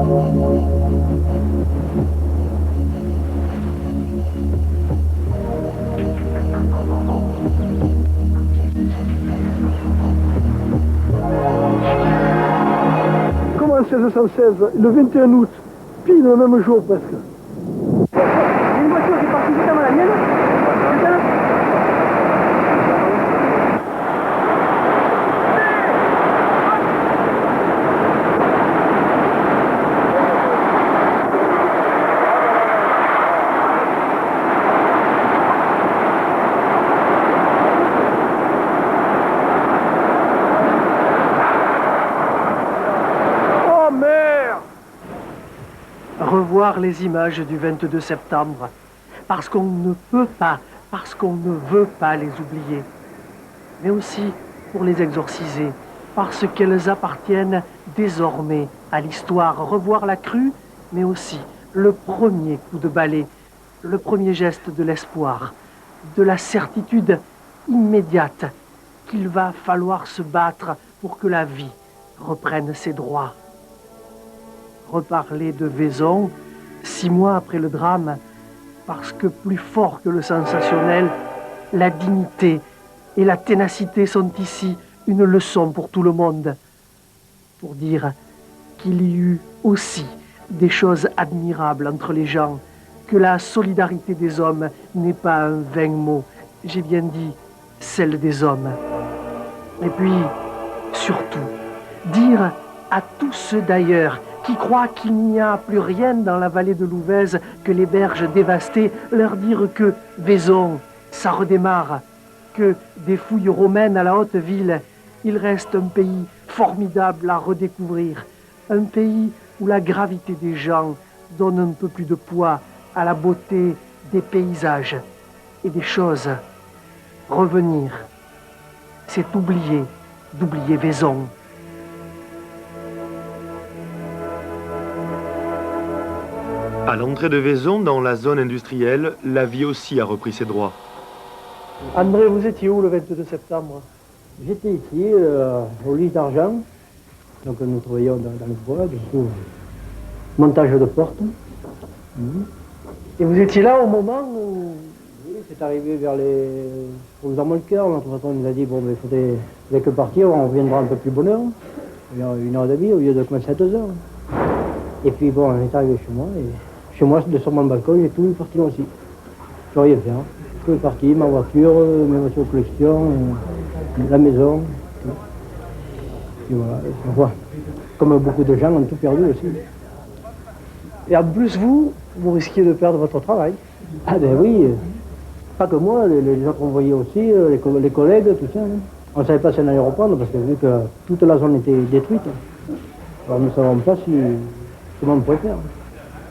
Commencé en 1616, le 21 août, pile le même jour presque. Il y a une voiture qui est partie juste avant la mienne. Revoir les images du 22 septembre, parce qu'on ne peut pas, parce qu'on ne veut pas les oublier, mais aussi pour les exorciser, parce qu'elles appartiennent désormais à l'histoire. Revoir la crue, mais aussi le premier coup de balai, le premier geste de l'espoir, de la certitude immédiate qu'il va falloir se battre pour que la vie reprenne ses droits. Reparler de Vaison, 6 mois après le drame, parce que plus fort que le sensationnel, la dignité et la ténacité sont ici une leçon pour tout le monde. Pour dire qu'il y eut aussi des choses admirables entre les gens, que la solidarité des hommes n'est pas un vain mot, j'ai bien dit celle des hommes. Et puis, surtout, dire à tous ceux d'ailleurs qui croient qu'il n'y a plus rien dans la vallée de l'Ouvèze que les berges dévastées, leur dire que Vaison, ça redémarre, que des fouilles romaines à la haute ville, il reste un pays formidable à redécouvrir, un pays où la gravité des gens donne un peu plus de poids à la beauté des paysages et des choses. Revenir, c'est oublier, d'oublier Vaison. À l'entrée de Vaison, dans la zone industrielle, la vie aussi a repris ses droits. André, vous étiez où le 22 septembre? J'étais ici, au lit d'argent. Donc nous travaillions dans le bois, du coup, montage de portes. Et vous étiez là au moment où... Oui, c'est arrivé vers les... Pour nous en le cœur, notre patron nous a dit, bon, mais il faudrait que partir, on reviendra un peu plus bonne heure. Il y a 1h30 au lieu de commencer à 2h. Et puis bon, on est arrivé chez moi, et chez moi, sur mon balcon, j'ai tout parti là aussi. Je n'ai rien fait, hein. Tout est parti, ma voiture, mes voitures de collection, la maison, tout. Et voilà, on voit. Comme beaucoup de gens ont tout perdu aussi. Et en plus, vous risquiez de perdre votre travail. Ah ben oui, pas que moi, les autres envoyés aussi, les collègues, tout ça. Hein. On ne savait pas si on allait reprendre, parce que vu que toute la zone était détruite, alors nous ne savons pas si comment on pourrait faire.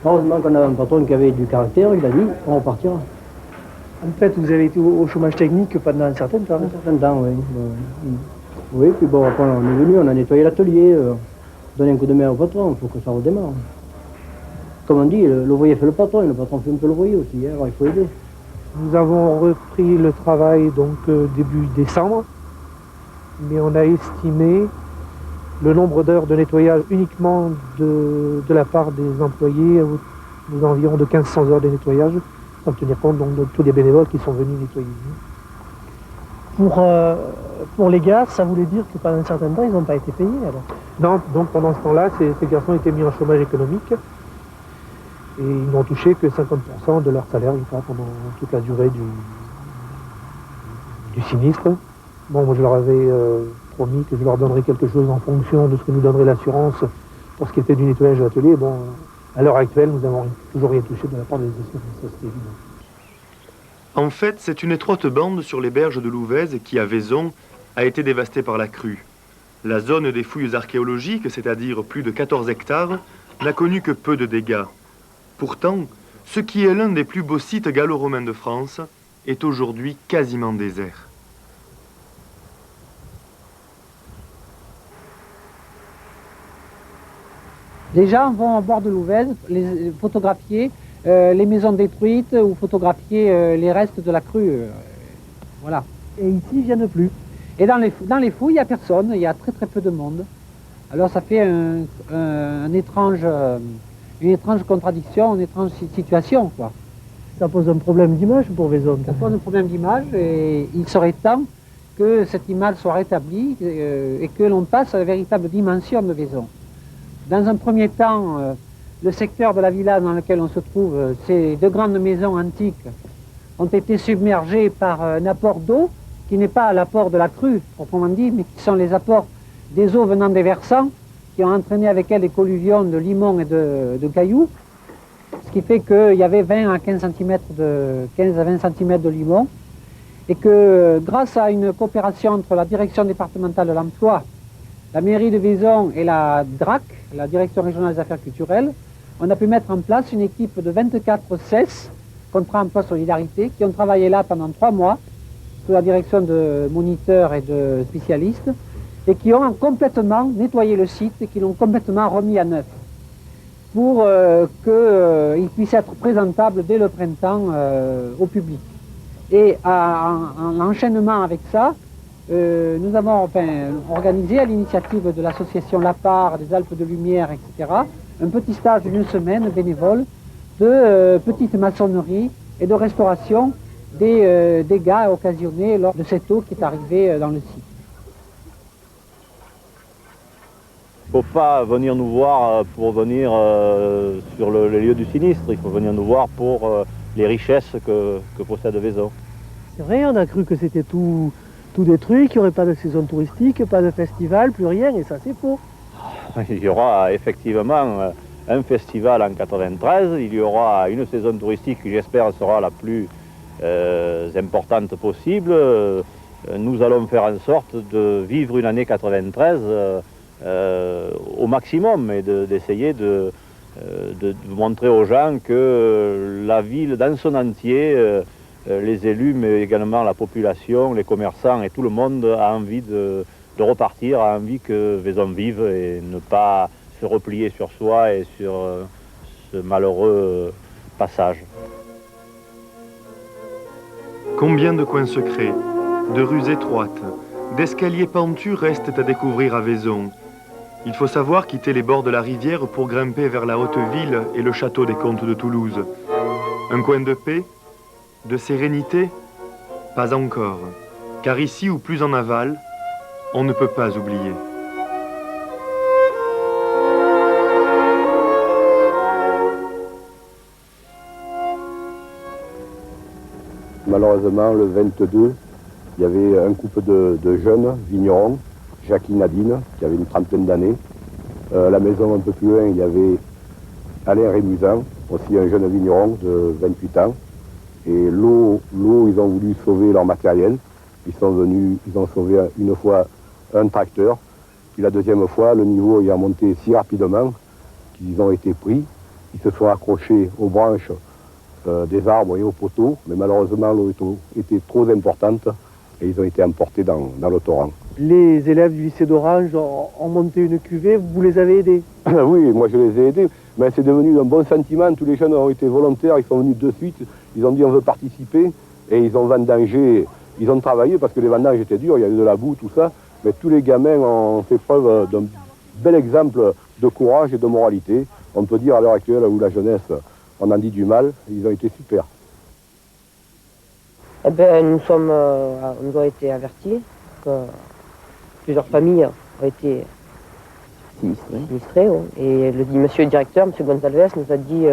Heureusement qu'on avait un patron qui avait du caractère, il a dit, on repartira. En fait, vous avez été au chômage technique pendant un certain temps. Un certain temps, oui. Oui, puis bon, après on est venu, on a nettoyé l'atelier, donné un coup de main au patron, il faut que ça redémarre. Comme on dit, l'ouvrier fait le patron, et le patron fait un peu l'ouvrier aussi, hein, alors il faut aider. Nous avons repris le travail donc début décembre, mais on a estimé le nombre d'heures de nettoyage uniquement de la part des employés aux environs de 1500 heures de nettoyage, sans tenir compte donc de tous les bénévoles qui sont venus nettoyer. Pour les gars, ça voulait dire que pendant un certain temps, ils n'ont pas été payés alors? Non, donc pendant ce temps-là, ces garçons étaient mis en chômage économique et ils n'ont touché que 50% de leur salaire pendant toute la durée du sinistre. Bon, moi je leur avais promis que je leur donnerais quelque chose en fonction de ce que nous donnerait l'assurance pour ce qui était du nettoyage de l'atelier. Bon, à l'heure actuelle, nous n'avons toujours rien touché de la part des assurances, ça c'est évident. En fait, c'est une étroite bande sur les berges de l'Ouvèze qui, à Vaison, a été dévastée par la crue. La zone des fouilles archéologiques, c'est-à-dire plus de 14 hectares, n'a connu que peu de dégâts. Pourtant, ce qui est l'un des plus beaux sites gallo-romains de France est aujourd'hui quasiment désert. Les gens vont au bord de l'Ouvèze photographier les maisons détruites ou photographier les restes de la crue. Voilà. Et ici, ils ne viennent plus. Et dans les fouilles, il n'y a personne, il y a très très peu de monde. Alors ça fait une étrange contradiction, une étrange situation, quoi. Ça pose un problème d'image pour Vaison. Ça pose un problème d'image et il serait temps que cette image soit rétablie et que l'on passe à la véritable dimension de Vaison. Dans un premier temps, le secteur de la villa dans lequel on se trouve, ces deux grandes maisons antiques, ont été submergées par un apport d'eau qui n'est pas l'apport de la crue, proprement dit, mais qui sont les apports des eaux venant des versants, qui ont entraîné avec elles des colluvions de limons et de cailloux, ce qui fait qu'il y avait 15 à 20 cm de limons, et que grâce à une coopération entre la direction départementale de l'emploi, la mairie de Vaison et la DRAC, la direction régionale des affaires culturelles, on a pu mettre en place une équipe de 24 CES, contrat emploi solidarité, qui ont travaillé là pendant 3 mois, sous la direction de moniteurs et de spécialistes, et qui ont complètement nettoyé le site et qui l'ont complètement remis à neuf, pour qu'il puisse être présentable dès le printemps au public. Et en enchaînement avec ça, nous avons organisé à l'initiative de l'association La Part, des Alpes de Lumière, etc., un petit stage d'une semaine bénévole de petite maçonnerie et de restauration des dégâts occasionnés lors de cette eau qui est arrivée dans le site. Il ne faut pas venir nous voir pour venir sur les lieux du sinistre, il faut venir nous voir pour les richesses que possède Vaison. C'est vrai, on a cru que c'était tout détruit, qu'il n'y aurait pas de saison touristique, pas de festival, plus rien, et ça c'est faux. Il y aura effectivement un festival en 93, il y aura une saison touristique qui j'espère sera la plus importante possible. Nous allons faire en sorte de vivre une année 93 au maximum et d'essayer de montrer aux gens que la ville dans son entier, les élus mais également la population, les commerçants et tout le monde a envie de repartir, a envie que Vaison vive et ne pas se replier sur soi et sur ce malheureux passage. Combien de coins secrets, de rues étroites, d'escaliers pentus restent à découvrir à Vaison. Il faut savoir quitter les bords de la rivière pour grimper vers la haute ville et le château des comtes de Toulouse. Un coin de paix, de sérénité, pas encore. Car ici ou plus en aval, on ne peut pas oublier. Malheureusement, le 22, il y avait un couple de jeunes vignerons, Jacques et Nadine, qui avaient une trentaine d'années. La maison un peu plus loin, il y avait Alain Rémusan, aussi un jeune vigneron de 28 ans. Et l'eau, ils ont voulu sauver leur matériel. Ils sont venus, ils ont sauvé une fois un tracteur. Puis la deuxième fois, le niveau est monté si rapidement qu'ils ont été pris. Ils se sont accrochés aux branches des arbres et aux poteaux, mais malheureusement l'eau était trop importante et ils ont été emportés dans le torrent. Les élèves du lycée d'Orange ont monté une cuvée, vous les avez aidés? Oui, moi je les ai aidés, mais c'est devenu un bon sentiment, tous les jeunes ont été volontaires, ils sont venus de suite, ils ont dit on veut participer et ils ont vendangé, ils ont travaillé parce que les vendanges étaient durs, il y avait de la boue, tout ça, mais tous les gamins ont fait preuve d'un bel exemple de courage et de moralité. On peut dire à l'heure actuelle où la jeunesse on en dit du mal, ils ont été super. Eh ben, nous avons été avertis que plusieurs familles ont été sinistrées. Et monsieur le directeur, monsieur Gonzalez, nous a dit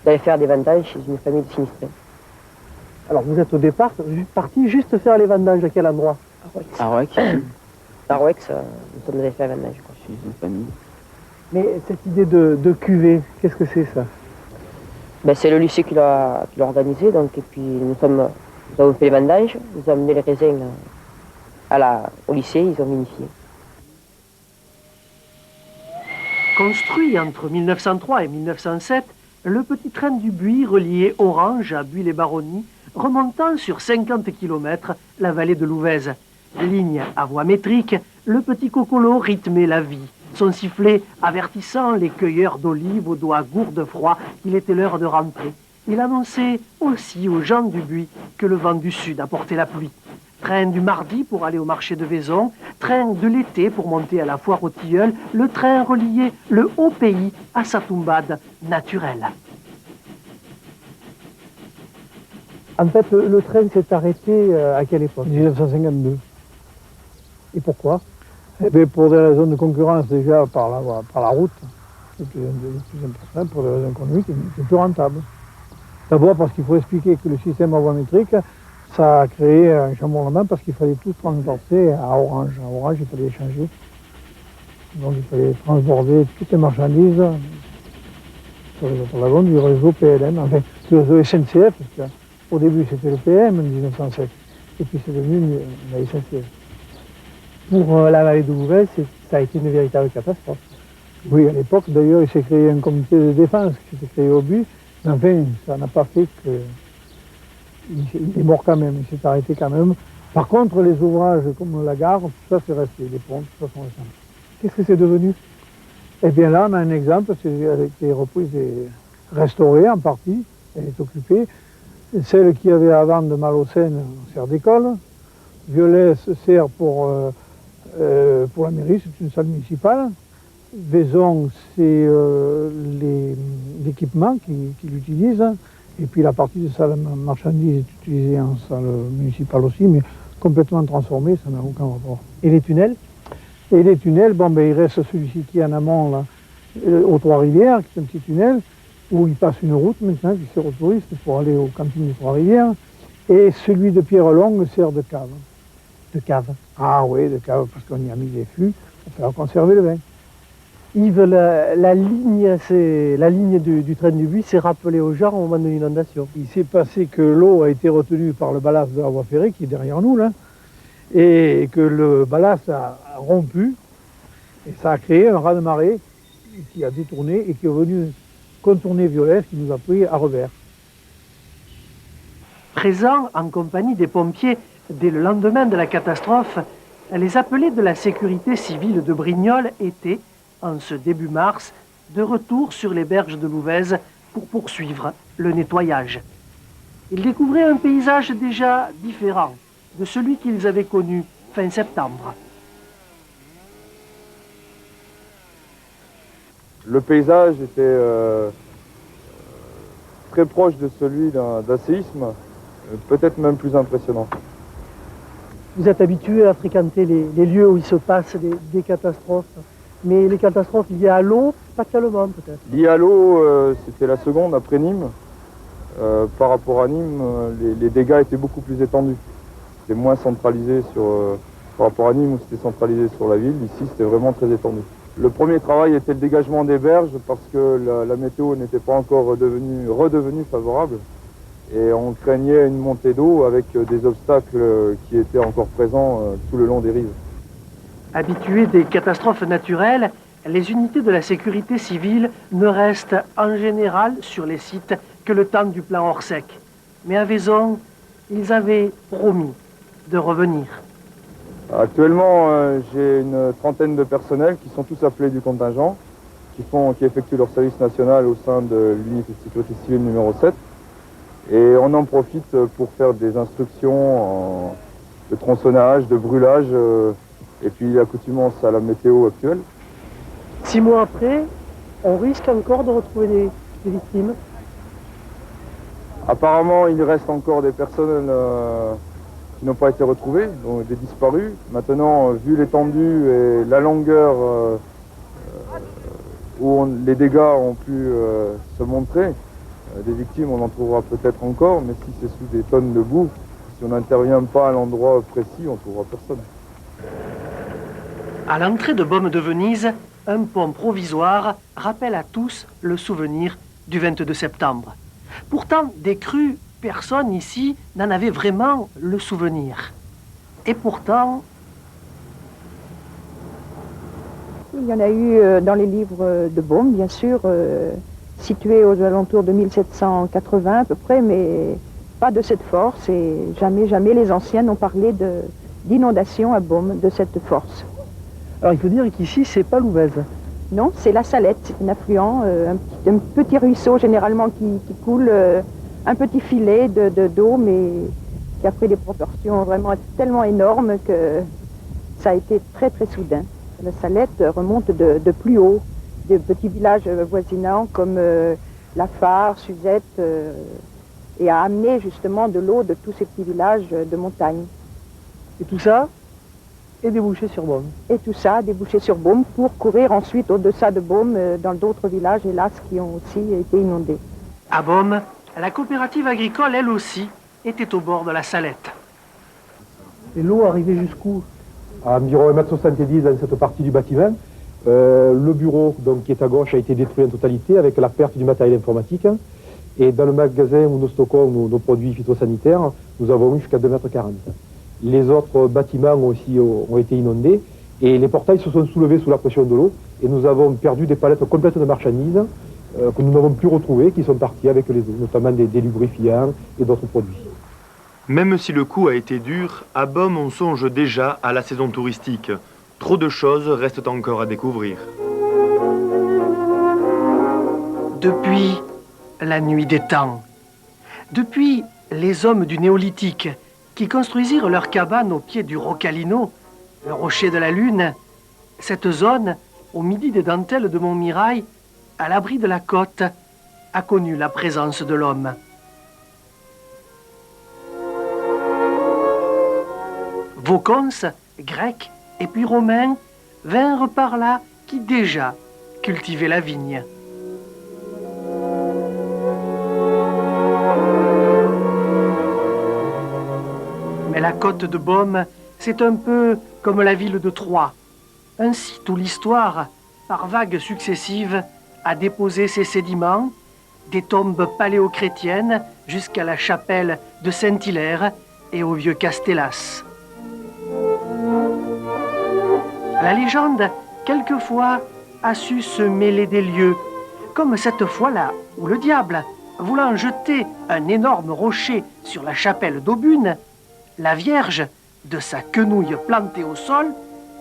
d'aller faire des vendanges chez une famille de sinistrés. Alors vous êtes au départ parti juste faire les vendanges à quel endroit? À Rouex. À Rouex, nous sommes allés faire les vendanges chez une famille. Mais cette idée de cuvée, qu'est-ce que c'est ça? Ben, c'est le lycée qui l'a organisé, donc, et puis nous avons fait les vendanges, nous avons amené les raisins au lycée, ils ont vinifié. Construit entre 1903 et 1907, le petit train du Buis reliait Orange à Buis-les-Baronnies, remontant sur 50 km la vallée de l'Ouvèze. Ligne à voie métrique, le petit cocolo rythmait la vie, son sifflet avertissant les cueilleurs d'olives aux doigts gourds de froid qu'il était l'heure de rentrer. Il annonçait aussi aux gens du Buis que le vent du sud apportait la pluie. Train du mardi pour aller au marché de Vaison, train de l'été pour monter à la foire aux Tilleuls, le train reliait le haut pays à sa toumbade naturelle. En fait, le train s'est arrêté à quelle époque? 1952. Et pourquoi? Eh bien, pour des raisons de concurrence déjà par la route, c'est plus important, pour des raisons économiques, c'est plus rentable. D'abord parce qu'il faut expliquer que le système à voie métrique, ça a créé un chamboulement parce qu'il fallait tout transporter à Orange. À Orange, il fallait échanger. Donc il fallait transborder toutes les marchandises sur les autres wagons du réseau PLM, enfin du réseau SNCF, parce qu'au début c'était le PM en 1907, et puis c'est devenu la SNCF. Pour la vallée de Louvèze, ça a été une véritable catastrophe. Oui, à l'époque d'ailleurs il s'est créé un comité de défense qui s'est créé au but, mais enfin ça n'a pas fait que... Il est mort quand même, il s'est arrêté quand même. Par contre, les ouvrages comme la gare, tout ça c'est resté, les ponts, tout ça sont restés. Qu'est-ce que c'est devenu? Eh bien là, on a un exemple, c'est qui est repris, c'est restauré en partie, elle est occupée. Celle qui avait avant de Malocène sert d'école. Violet se sert pour la mairie, c'est une salle municipale. Vaison, c'est l'équipement qu'il utilise. Et puis la partie de salle marchandises est utilisée en salle municipale aussi, mais complètement transformée, ça n'a aucun rapport. Et les tunnels? Et les tunnels, bon, ben, il reste celui-ci qui est en amont, là, aux Trois-Rivières, qui est un petit tunnel, où il passe une route maintenant qui sert aux touristes pour aller aux cantines des Trois-Rivières. Et celui de Pierre-Longue sert de cave. De cave? Ah oui, de cave, parce qu'on y a mis des fûts pour faire conserver le vin. Yves, la ligne du train du Buis s'est rappelée aux gens au moment de l'inondation. Il s'est passé que l'eau a été retenue par le ballast de la voie ferrée, qui est derrière nous, là, et que le ballast a rompu, et ça a créé un raz-de-marée qui a détourné et qui est venu contourner Violet, qui nous a pris à revers. Présents en compagnie des pompiers dès le lendemain de la catastrophe, les appelés de la sécurité civile de Brignoles étaient, en ce début mars, de retour sur les berges de Louvèze pour poursuivre le nettoyage. Ils découvraient un paysage déjà différent de celui qu'ils avaient connu fin septembre. Le paysage était très proche de celui d'un séisme, peut-être même plus impressionnant. Vous êtes habitué à fréquenter les lieux où il se passe des catastrophes, mais les catastrophes liées à l'eau, pas tellement peut-être. Liées à l'eau, c'était la seconde après Nîmes. Par rapport à Nîmes, les dégâts étaient beaucoup plus étendus. C'était moins centralisé par rapport à Nîmes où c'était centralisé sur la ville. Ici, c'était vraiment très étendu. Le premier travail était le dégagement des berges parce que la météo n'était pas encore redevenue favorable. Et on craignait une montée d'eau avec des obstacles qui étaient encore présents tout le long des rives. Habitués des catastrophes naturelles, les unités de la sécurité civile ne restent en général sur les sites que le temps du plan Orsec. Mais à Vaison, ils avaient promis de revenir. Actuellement, j'ai une trentaine de personnels qui sont tous appelés du contingent, qui effectuent leur service national au sein de l'unité de sécurité civile numéro 7. Et on en profite pour faire des instructions de tronçonnage, de brûlage, et puis l'accoutumance à la météo actuelle. 6 mois après, on risque encore de retrouver des victimes. Apparemment, il reste encore des personnes qui n'ont pas été retrouvées, donc des disparus. Maintenant, vu l'étendue et la longueur où les dégâts ont pu se montrer, des victimes, on en trouvera peut-être encore, mais si c'est sous des tonnes de boue, si on n'intervient pas à l'endroit précis, on ne trouvera personne. À l'entrée de Baume de Venise, un pont provisoire rappelle à tous le souvenir du 22 septembre. Pourtant, des crues, personne ici n'en avait vraiment le souvenir. Et pourtant... Il y en a eu dans les livres de Baume, bien sûr, situés aux alentours de 1780 à peu près, mais pas de cette force, et jamais les anciens n'ont parlé d'inondation à Baume, de cette force. Alors il faut dire qu'ici, c'est pas Louvèze. Non, c'est la Salette, c'est un affluent, un petit ruisseau généralement qui coule, un petit filet d'eau, mais qui a pris des proportions vraiment tellement énormes que ça a été très très soudain. La Salette remonte de plus haut, des petits villages voisinants comme La Fare, Suzette, et a amené justement de l'eau de tous ces petits villages de montagne. Et tout ça est débouché sur Beaume. Et tout ça a débouché sur Beaume pour courir ensuite au-deçà de Beaume dans d'autres villages, hélas, qui ont aussi été inondés. À Beaume, la coopérative agricole, elle aussi, était au bord de la Salette. Et l'eau arrivait jusqu'où? À environ 1,70 m dans cette partie du bâtiment. Le bureau, donc, qui est à gauche, a été détruit en totalité avec la perte du matériel informatique. Et dans le magasin où nous stockons nos produits phytosanitaires, nous avons eu jusqu'à 2,40 m. Les autres bâtiments aussi ont été inondés et les portails se sont soulevés sous la pression de l'eau et nous avons perdu des palettes complètes de marchandises que nous n'avons plus retrouvées, qui sont parties avec les eaux, notamment des lubrifiants et d'autres produits. Même si le coup a été dur, à Beaume on songe déjà à la saison touristique. Trop de choses restent encore à découvrir. Depuis la nuit des temps, depuis les hommes du néolithique qui construisirent leurs cabanes au pied du Rocalino, le rocher de la Lune, cette zone, au midi des dentelles de Montmirail, à l'abri de la côte, a connu la présence de l'homme. Vaucons, Grecs et puis Romains vinrent par là qui déjà cultivaient la vigne. Mais la côte de Beaume, c'est un peu comme la ville de Troyes, un site où l'histoire, par vagues successives, a déposé ses sédiments, des tombes paléochrétiennes jusqu'à la chapelle de Saint-Hilaire et au vieux Castellas. La légende, quelquefois, a su se mêler des lieux, comme cette fois-là où le diable, voulant jeter un énorme rocher sur la chapelle d'Aubune, la Vierge, de sa quenouille plantée au sol,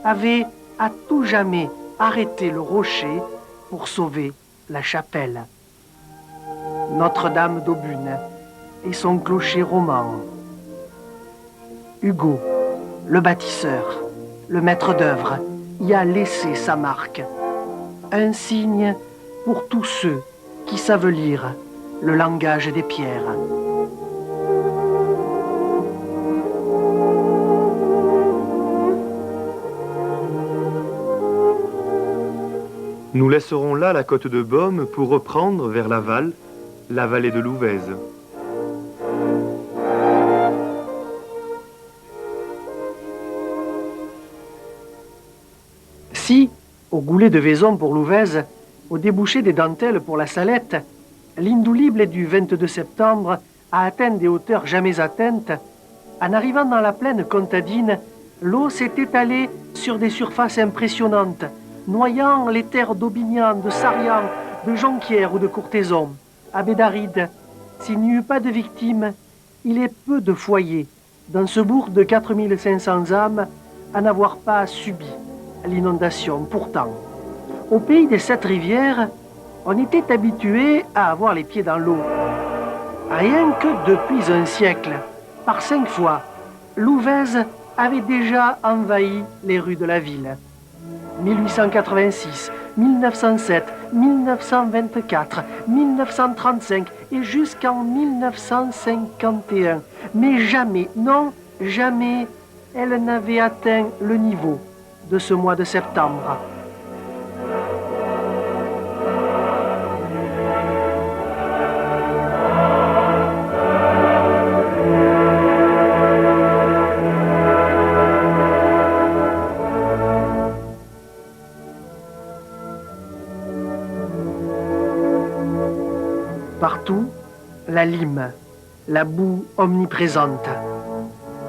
avait à tout jamais arrêté le rocher pour sauver la chapelle. Notre-Dame d'Aubune et son clocher roman. Hugo, le bâtisseur, le maître d'œuvre, y a laissé sa marque. Un signe pour tous ceux qui savent lire le langage des pierres. Nous laisserons là la côte de Beaume pour reprendre vers l'aval, la vallée de Louvèze. Si, au goulet de Vaison pour Louvèze, au débouché des dentelles pour la Salette, l'Indoulible du 22 septembre a atteint des hauteurs jamais atteintes, en arrivant dans la plaine comtadine, l'eau s'est étalée sur des surfaces impressionnantes, noyant les terres d'Aubignan, de Sarian, de Jonquière ou de Courthézon. À Bédaride, s'il n'y eut pas de victimes, il est peu de foyers, dans ce bourg de 4500 âmes, à n'avoir pas subi l'inondation. Pourtant, au pays des 7 rivières, on était habitué à avoir les pieds dans l'eau. Rien que depuis un siècle, par 5 fois, Louvèze avait déjà envahi les rues de la ville. 1886, 1907, 1924, 1935 et jusqu'en 1951. Mais jamais, non, jamais, elle n'avait atteint le niveau de ce mois de septembre. Partout, la lime, la boue omniprésente.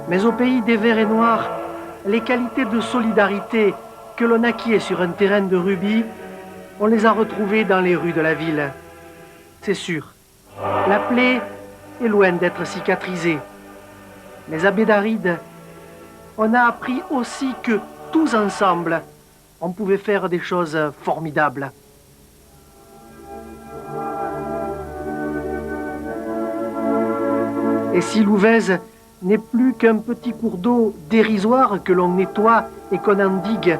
Mais au pays des verts et noirs, les qualités de solidarité que l'on acquiert sur un terrain de rubis, on les a retrouvées dans les rues de la ville. C'est sûr, la plaie est loin d'être cicatrisée. Mais à Bédaride, on a appris aussi que tous ensemble, on pouvait faire des choses formidables. Et si Louvèze n'est plus qu'un petit cours d'eau dérisoire que l'on nettoie et qu'on endigue.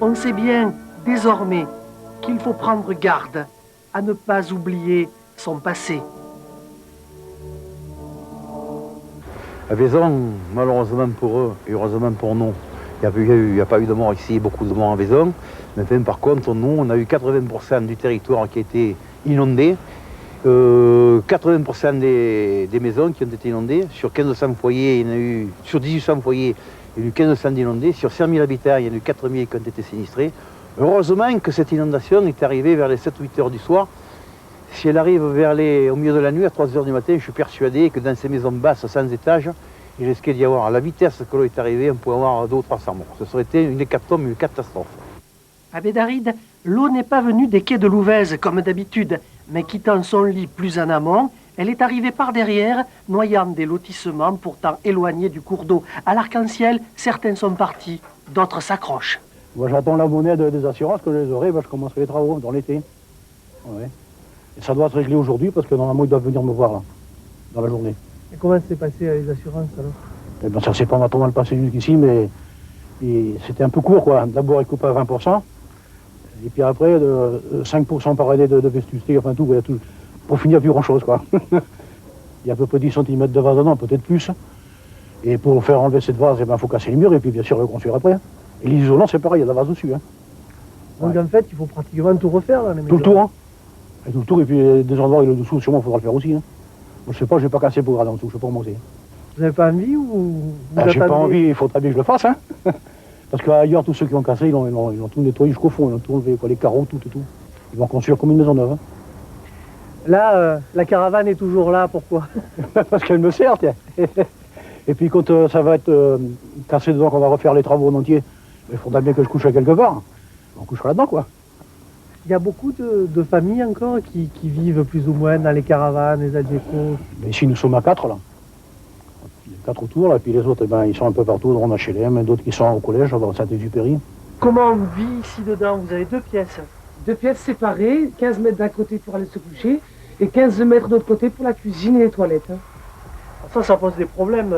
On sait bien, désormais, qu'il faut prendre garde à ne pas oublier son passé. À Vaison, malheureusement pour eux et heureusement pour nous, il n'y a pas eu de mort ici, beaucoup de morts à Vaison. Mais enfin, par contre, nous, on a eu 80% du territoire qui a été inondé, 80% des maisons qui ont été inondées. Sur 1500 foyers, il y en a eu, sur 1800 foyers, il y a eu 1500 d'inondés. Sur 100 000 habitants, il y en a eu 4000 qui ont été sinistrés. Heureusement que cette inondation est arrivée vers les 7-8 heures du soir. Si elle arrive au milieu de la nuit, à 3 heures du matin, je suis persuadé que dans ces maisons basses, sans étage, il risquait d'y avoir, à la vitesse que l'eau est arrivée, on pouvait avoir 200 ou 300 morts. Ce serait été une hécatombe, une catastrophe. À Bédaride, l'eau n'est pas venue des quais de Louvèze comme d'habitude, mais quittant son lit plus en amont, elle est arrivée par derrière, noyant des lotissements pourtant éloignés du cours d'eau. À l'Arc-en-Ciel, certains sont partis, d'autres s'accrochent. Moi, j'attends la monnaie des assurances que je les aurai, je commencerai les travaux dans l'été. Ouais. Et ça doit se régler aujourd'hui parce que normalement ils doivent venir me voir là, dans la journée. Et comment s'est passé les assurances alors? Eh bien, ça s'est pas mal passé jusqu'ici, mais c'était un peu court quoi. D'abord ils coupent à 20%, et puis après 5% par année de vétusté, enfin tout, pour finir plus grand chose quoi. Il y a à peu près 10 cm de vase dedans, peut-être plus. Et pour faire enlever cette vase, il faut casser les murs et puis bien sûr reconstruire après. Et l'isolant c'est pareil, il y a de la vase dessus. Hein. Donc en fait il faut pratiquement tout refaire là, les maisons. Tout le tour, hein. Et tout le tour, et puis des endroits et le dessous, sûrement, il faudra le faire aussi. Hein. Moi, je sais pas, je vais pas casser pour regarder en dessous, je sais pas comment c'est. Vous n'avez pas envie ou j'ai pas envie, il faudrait bien que je le fasse. Hein. Parce qu'ailleurs, tous ceux qui ont cassé, ils ont tout nettoyé jusqu'au fond, ils ont tout enlevé, quoi, les carreaux, tout. Ils vont construire comme une maison neuve. Hein. Là, la caravane est toujours là, pourquoi? Parce qu'elle me sert, tiens. Et puis quand ça va être cassé dedans, qu'on va refaire les travaux en entier, il faudra bien que je couche à quelque part. On couchera là-dedans, quoi. Il y a beaucoup de familles encore qui vivent plus ou moins dans les caravanes, les algécos. Mais ici, nous sommes à 4, là. Il y a 4 autour, là, et puis les autres, ils sont un peu partout, dans HLM, d'autres qui sont au collège, à Saint-Exupéry. Comment on vit ici dedans? Vous avez 2 pièces. 2 pièces séparées, 15 mètres d'un côté pour aller se coucher, et 15 mètres de l'autre côté pour la cuisine et les toilettes. Hein. Ça pose des problèmes,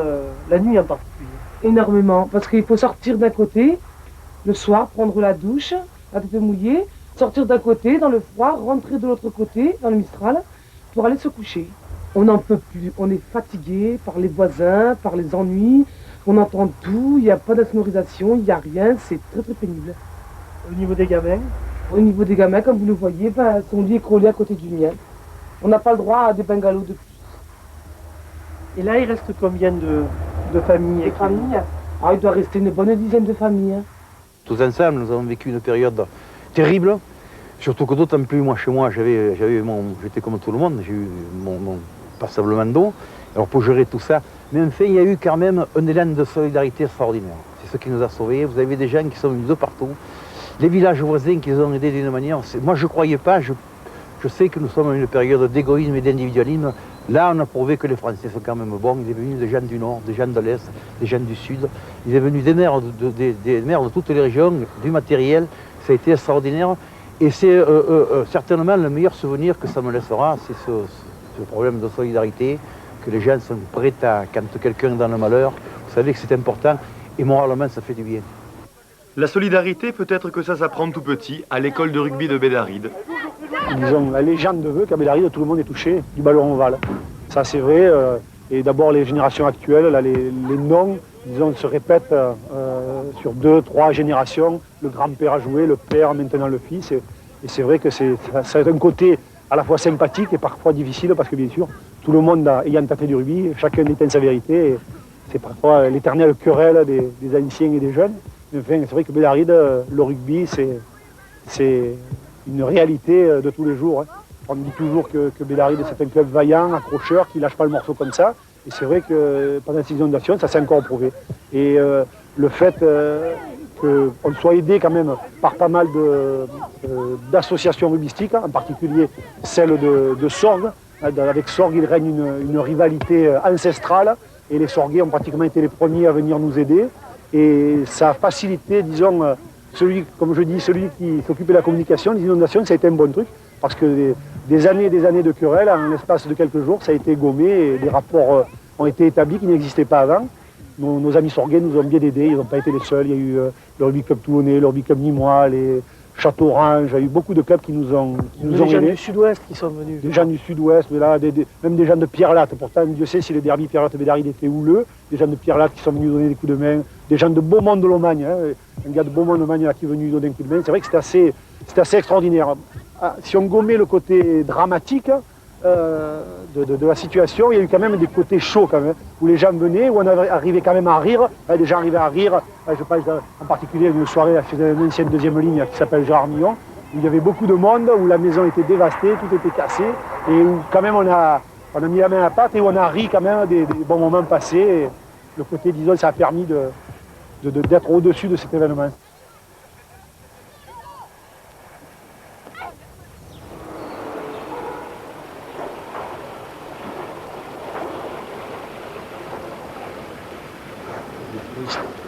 la nuit en particulier. Énormément, parce qu'il faut sortir d'un côté, le soir, prendre la douche, la tête mouillée, sortir d'un côté, dans le froid, rentrer de l'autre côté, dans le Mistral, pour aller se coucher. On n'en peut plus, on est fatigué par les voisins, par les ennuis, on entend tout, il n'y a pas d'insonorisation, il n'y a rien, c'est très très pénible. Au niveau des gamins? Au niveau des gamins, comme vous le voyez, son lit est collé à côté du mien. On n'a pas le droit à des bungalows de plus. Et là, il reste combien de familles? Des familles? Ah, il doit rester une bonne dizaine de familles. Hein. Tous ensemble, nous avons vécu une période terrible, surtout que d'autant plus, moi, chez moi, j'étais comme tout le monde, j'ai eu mon passablement d'eau, alors pour gérer tout ça, mais enfin, il y a eu quand même un élan de solidarité extraordinaire. C'est ce qui nous a sauvés. Vous avez des gens qui sont venus de partout, les villages voisins qui nous ont aidés d'une manière, moi je ne croyais pas, je sais que nous sommes à une période d'égoïsme et d'individualisme. Là, on a prouvé que les Français sont quand même bons. Il est venu des gens du Nord, des gens de l'Est, des gens du Sud. Il est venu des maires de toutes les régions, du matériel. Ça a été extraordinaire. Et c'est certainement le meilleur souvenir que ça me laissera, c'est ce problème de solidarité, que les gens sont prêts à, quand quelqu'un est dans le malheur, vous savez que c'est important, et moralement, ça fait du bien. La solidarité, peut-être que ça s'apprend tout petit, à l'école de rugby de Bédaride. Disons, la légende veut qu'à Bédaride, tout le monde est touché du ballon ovale. Ça, c'est vrai. Et d'abord, les générations actuelles, là, les noms, disons, se répètent sur 2, 3 générations. Le grand-père a joué, le père, maintenant le fils. Et c'est vrai que ça a un côté à la fois sympathique et parfois difficile, parce que bien sûr, tout le monde ayant tâté du rugby, chacun détient sa vérité. Et c'est parfois l'éternelle querelle des anciens et des jeunes. Mais enfin, c'est vrai que Bédaride, le rugby, c'est une réalité de tous les jours. Hein. On dit toujours que Bédaride, c'est un club vaillant, accrocheur, qui ne lâche pas le morceau comme ça. Et c'est vrai que pendant ces inondations, ça s'est encore prouvé. Et le fait qu'on soit aidé quand même par pas mal d'associations rugbystiques, en particulier celle de Sorgues. Avec Sorgues, il règne une rivalité ancestrale. Et les Sorguais ont pratiquement été les premiers à venir nous aider. Et ça a facilité, disons, comme je dis, celui qui s'occupait de la communication, les inondations, ça a été un bon truc, parce que des années et des années de querelles, en l'espace de quelques jours, ça a été gommé, et des rapports ont été établis qui n'existaient pas avant. Nos amis sorguais nous ont bien aidés, ils n'ont pas été les seuls. Il y a eu le rugby club toulonnais, le rugby club nîmois, les Château Orange, il y a eu beaucoup de clubs qui nous ont Des gens aidés. du sud-ouest qui sont venus. Des gens du sud-ouest, mais là, même des gens de Pierre-Latte. Pourtant, Dieu sait si le derby Pierre-Latte-Bédaride était houleux. Des gens de Pierre-Latte qui sont venus donner des coups de main. Des gens de Beaumont de Lomagne, hein. Un gars de Beaumont de Lomagne là, qui est venu donner un coup de main. C'est vrai que c'était assez extraordinaire. Ah, si on gommait le côté dramatique de la situation, il y a eu quand même des côtés chauds quand même, où les gens venaient, où on arrivait quand même à rire. Des gens arrivaient à rire. Je pense en particulier à une soirée chez une ancienne deuxième ligne qui s'appelle Gérard Millon, où il y avait beaucoup de monde, où la maison était dévastée, tout était cassé, et où quand même on a mis la main à la pâte et où on a ri quand même des bons moments passés. Et le côté d'Isole, ça a permis d'être au-dessus de cet événement. Touristes.